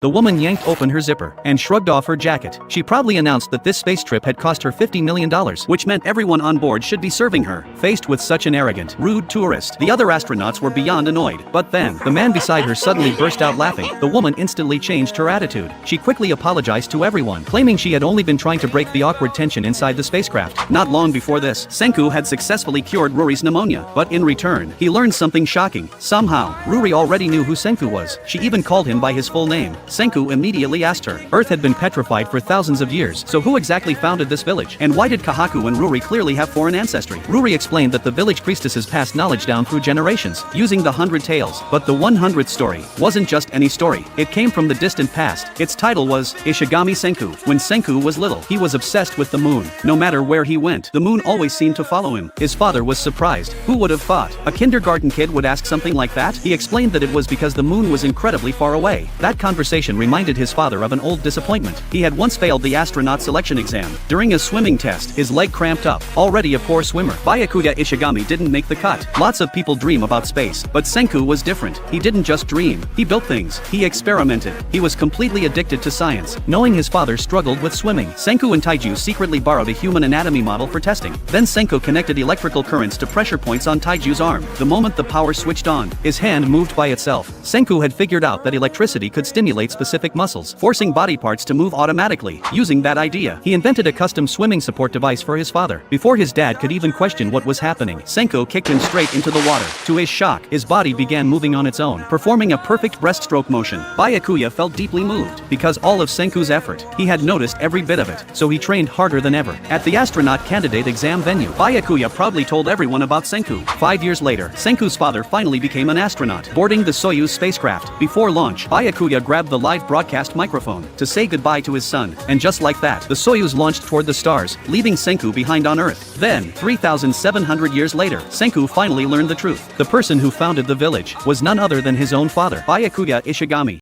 The woman yanked open her zipper and shrugged off her jacket. She proudly announced that this space trip had cost her $50 million, which meant everyone on board should be serving her. Faced with such an arrogant, rude tourist, the other astronauts were beyond annoyed. But then, the man beside her suddenly burst out laughing. The woman instantly changed her attitude. She quickly apologized to everyone, claiming she had only been trying to break the awkward tension inside the spacecraft. Not long before this, Senku had successfully cured Ruri's pneumonia, but in return, he learned something shocking. Somehow, Ruri already knew who Senku was. She even called him by his full name. Senku immediately asked her. Earth had been petrified for thousands of years, so who exactly founded this village? And why did Kahaku and Ruri clearly have foreign ancestry? Ruri explained that the village priestesses passed knowledge down through generations, using the 100 tales. But the 100th story wasn't just any story. It came from the distant past. Its title was Ishigami Senku. When Senku was little, he was obsessed with the moon. No matter where he went, the moon always seemed to follow him. His father was surprised. Who would have thought? A kindergarten kid would ask something like that? He explained that it was because the moon was incredibly far away. That conversation reminded his father of an old disappointment. He had once failed the astronaut selection exam. During a swimming test, his leg cramped up. Already a poor swimmer, Byakuya Ishigami didn't make the cut. Lots of people dream about space, but Senku was different. He didn't just dream. He built things. He experimented. He was completely addicted to science. Knowing his father struggled with swimming, Senku and Taiju secretly borrowed a human anatomy model for testing. Then Senku connected electrical currents to pressure points on Taiju's arm. The moment the power switched on, his hand moved by itself. Senku had figured out that electricity could stimulate specific muscles, forcing body parts to move automatically. Using that idea, he invented a custom swimming support device for his father. Before his dad could even question what was happening, Senku kicked him straight into the water. To his shock, his body began moving on its own, performing a perfect breaststroke motion. Byakuya felt deeply moved. Because all of Senku's effort, he had noticed every bit of it, so he trained harder than ever. At the astronaut candidate exam venue, Byakuya proudly told everyone about Senku. 5 years later, Senku's father finally became an astronaut, boarding the Soyuz spacecraft. Before launch, Byakuya grabbed the live broadcast microphone to say goodbye to his son, and just like that, the Soyuz launched toward the stars, leaving Senku behind on Earth. Then, 3,700 years later, Senku finally learned the truth. The person who founded the village was none other than his own father, Byakuya Ishigami.